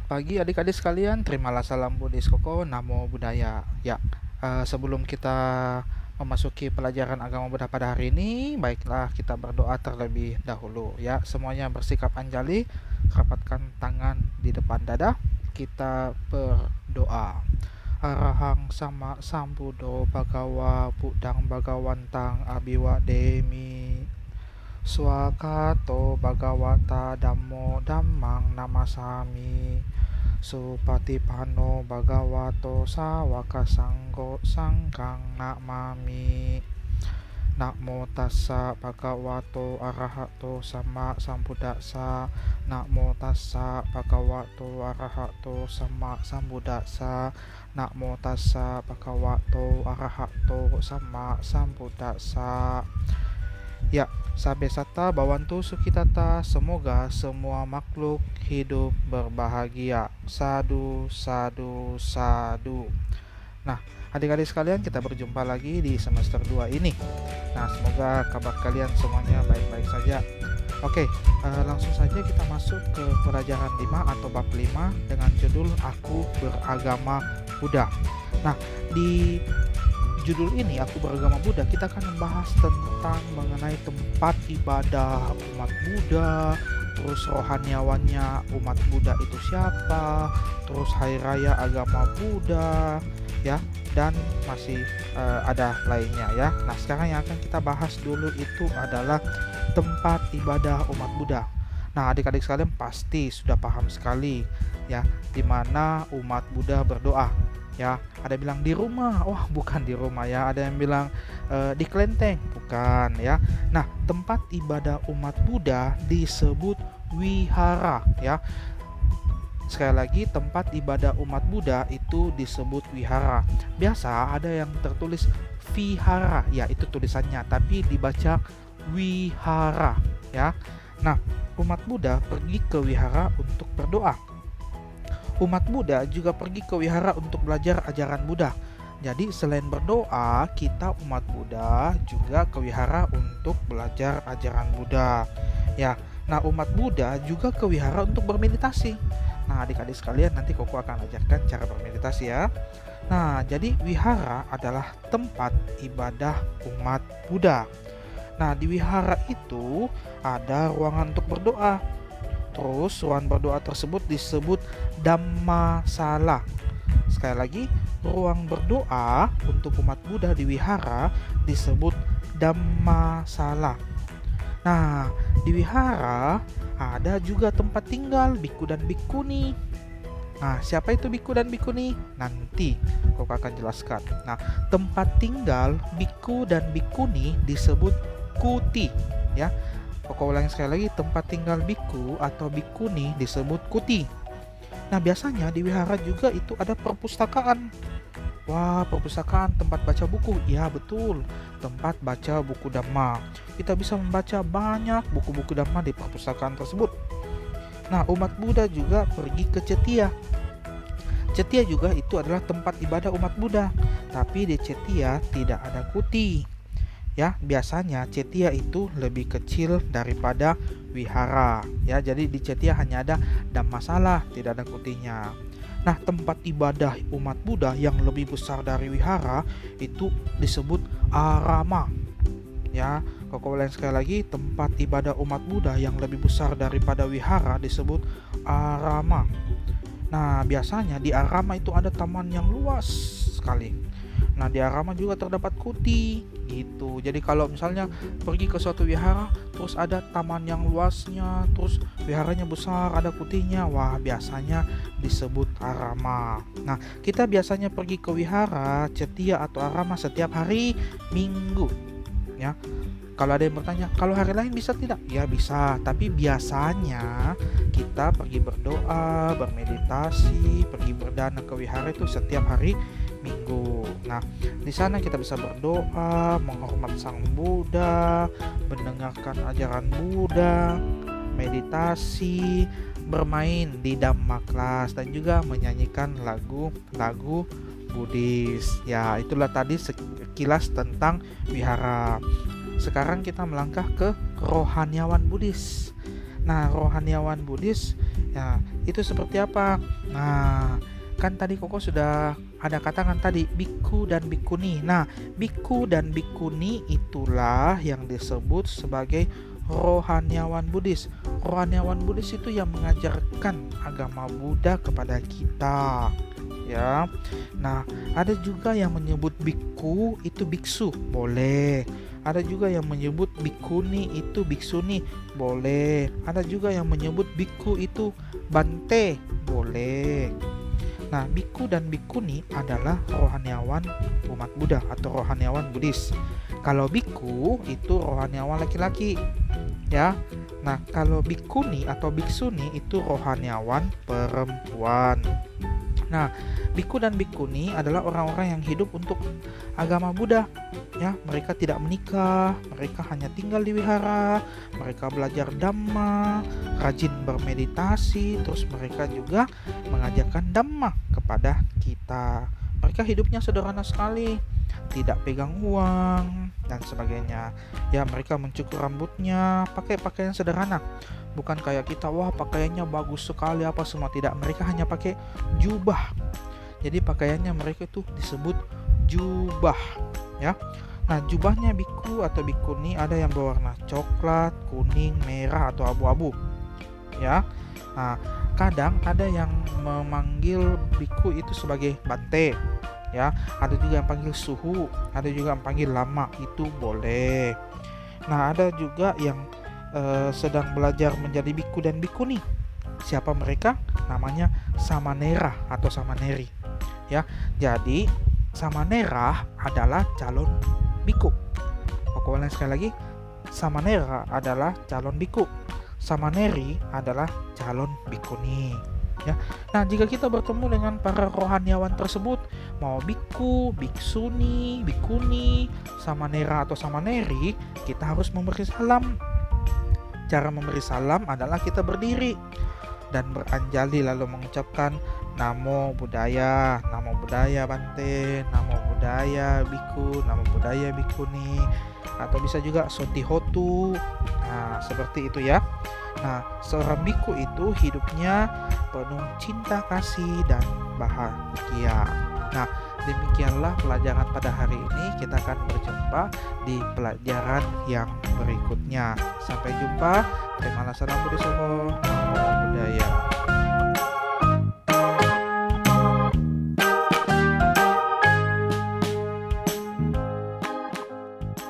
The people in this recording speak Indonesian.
Selamat pagi adik-adik sekalian, terimalah salam Buddhis Koko, Namo Buddhaya. Sebelum kita memasuki pelajaran agama Buddha pada hari ini, baiklah kita berdoa terlebih dahulu. Ya, semuanya bersikap anjali, rapatkan tangan di depan dada, kita berdoa. Arahang sama sambudo bagawa budang bagawantang abiwa demi Swakato Bhagawata Dhammo Dhammang Namasami Supatipano Bhagavato Sawaka Sanggo Sangkang Namami. Namo tassa bhagavato arahato sama sambuddhassa. Namo tassa bhagavato arahato sama sambuddhassa. Namo tassa bhagavato arahato sama sambuddhassa. Ya, sabe sata bawantu sukitata, semoga semua makhluk hidup berbahagia. Sadu, sadu, sadu. Nah, adik-adik sekalian, kita berjumpa lagi di semester 2 ini. Nah, semoga kabar kalian semuanya baik-baik saja. Oke, langsung saja kita masuk ke pelajaran 5 atau bab 5 dengan judul Aku Beragama Buddha. Nah, di judul ini Aku Beragama Buddha, kita akan membahas tentang mengenai tempat ibadah umat Buddha, terus rohaniawannya umat Buddha itu siapa, terus hari raya agama Buddha, ya, dan masih ada lainnya ya. Nah, sekarang yang akan kita bahas dulu itu adalah tempat ibadah umat Buddha. Nah, adik-adik sekalian pasti sudah paham sekali ya, di mana umat Buddha berdoa. Ya, ada yang bilang di rumah, wah bukan di rumah ya. Ada yang bilang di kelenteng, bukan ya. Nah, tempat ibadah umat Buddha disebut wihara ya. Sekali lagi, tempat ibadah umat Buddha itu disebut wihara. Biasa ada yang tertulis vihara, ya itu tulisannya, tapi dibaca wihara ya. Nah, umat Buddha pergi ke wihara untuk berdoa. Umat Buddha juga pergi ke wihara untuk belajar ajaran Buddha. Jadi selain berdoa, kita umat Buddha juga ke wihara untuk belajar ajaran Buddha. Ya, nah umat Buddha juga ke wihara untuk bermeditasi. Nah, adik-adik sekalian, nanti Koko akan ajarkan cara bermeditasi ya. Nah, jadi wihara adalah tempat ibadah umat Buddha. Nah, di wihara itu ada ruangan untuk berdoa. Terus ruang berdoa tersebut disebut Dhammasala. Sekali lagi, ruang berdoa untuk umat Buddha di wihara disebut Dhammasala. Nah, di wihara ada juga tempat tinggal biku dan bikuni. Nah, siapa itu biku dan bikuni? Nanti Koko akan jelaskan. Nah, tempat tinggal biku dan bikuni disebut kuti ya. Koko ulangi sekali lagi, tempat tinggal biku atau bikuni disebut kuti. Nah, biasanya di wihara juga itu ada perpustakaan. Wah, perpustakaan tempat baca buku. Ya, betul. Tempat baca buku Dhamma. Kita bisa membaca banyak buku-buku Dhamma di perpustakaan tersebut. Nah, umat Buddha juga pergi ke Cetia. Cetia juga itu adalah tempat ibadah umat Buddha. Tapi di Cetia tidak ada kuti. Ya, biasanya Cetia itu lebih kecil daripada wihara ya. Jadi di Cetia hanya ada Dhammasala, tidak ada kutinya. Nah, tempat ibadah umat Buddha yang lebih besar dari wihara itu disebut arama ya. Koko ulang sekali lagi, tempat ibadah umat Buddha yang lebih besar daripada wihara disebut arama. Nah, biasanya di arama itu ada taman yang luas sekali. Nah, di arama juga terdapat kuti gitu. Jadi kalau misalnya pergi ke suatu wihara, terus ada taman yang luasnya, terus wiharanya besar, ada kutinya, wah biasanya disebut arama. Nah, kita biasanya pergi ke wihara, Cetia atau arama setiap hari Minggu ya. Kalau ada yang bertanya, kalau hari lain bisa tidak? Ya bisa, tapi biasanya kita pergi berdoa, bermeditasi, pergi berdana ke wihara itu setiap hari Minggu. Nah, di sana kita bisa berdoa, menghormat Sang Buddha, mendengarkan ajaran Buddha, meditasi, bermain di Dhamma Class, dan juga menyanyikan lagu-lagu Buddhis. Ya, itulah tadi sekilas tentang wihara. Sekarang kita melangkah ke rohaniawan Buddhis. Nah, rohaniawan Buddhis Ya, itu seperti apa? Nah, kan tadi Koko sudah ada katakan tadi biku dan bikuni. Nah, biku dan bikuni itulah yang disebut sebagai rohaniawan Buddhis. Rohaniawan Buddhis itu yang mengajarkan agama Buddha kepada kita. Ya. Nah, ada juga yang menyebut biku itu biksu, boleh. Ada juga yang menyebut bikuni itu biksuni, boleh. Ada juga yang menyebut biku itu bante, boleh. Nah, biku dan bikuni adalah rohaniawan umat Buddha atau rohaniawan Buddhis. Kalau biku itu rohaniawan laki-laki, ya. Nah, kalau bikuni atau biksuni itu rohaniawan perempuan. Nah, biku dan bikuni adalah orang-orang yang hidup untuk agama Buddha. Ya, mereka tidak menikah, mereka hanya tinggal di wihara, mereka belajar dhamma, rajin bermeditasi, terus mereka juga mengajarkan dhamma kepada kita. Mereka hidupnya sederhana sekali, tidak pegang uang dan sebagainya. Ya, mereka mencukur rambutnya, pakai pakaian sederhana. Bukan kayak kita, wah pakaiannya bagus sekali apa semua, tidak. Mereka hanya pakai jubah. Jadi pakaiannya mereka itu disebut jubah, ya. Nah, jubahnya biku atau bikuni ada yang berwarna coklat, kuning, merah atau abu-abu, ya. Nah, kadang ada yang memanggil biku itu sebagai bante, ya. Ada juga yang panggil suhu, ada juga yang panggil lama, itu boleh. Nah, ada juga yang sedang belajar menjadi biku dan bikuni. Siapa mereka? Namanya samanera atau samaneri, ya. Jadi samanera adalah calon biku. Aku ulang sekali lagi, samanera adalah calon biku, samaneri adalah calon bikuni, ya. Nah, jika kita bertemu dengan para rohaniawan tersebut, mau biku, biksuni, bikuni, samanera atau samaneri, kita harus memberi salam. Cara memberi salam adalah kita berdiri dan beranjali lalu mengucapkan Namo Buddhaya, Namo Buddhaya Bante, Namo Buddhaya Biku, Namo Buddhaya Bikuni, atau bisa juga Sotihotu. Nah, seperti itu ya. Nah, seorang biku itu hidupnya penuh cinta kasih dan bahagia. Nah, demikianlah pelajaran pada hari ini. Kita akan berjumpa di pelajaran yang berikutnya. Sampai jumpa. Terimalah salam Buddha Soho. Namo Buddhaya.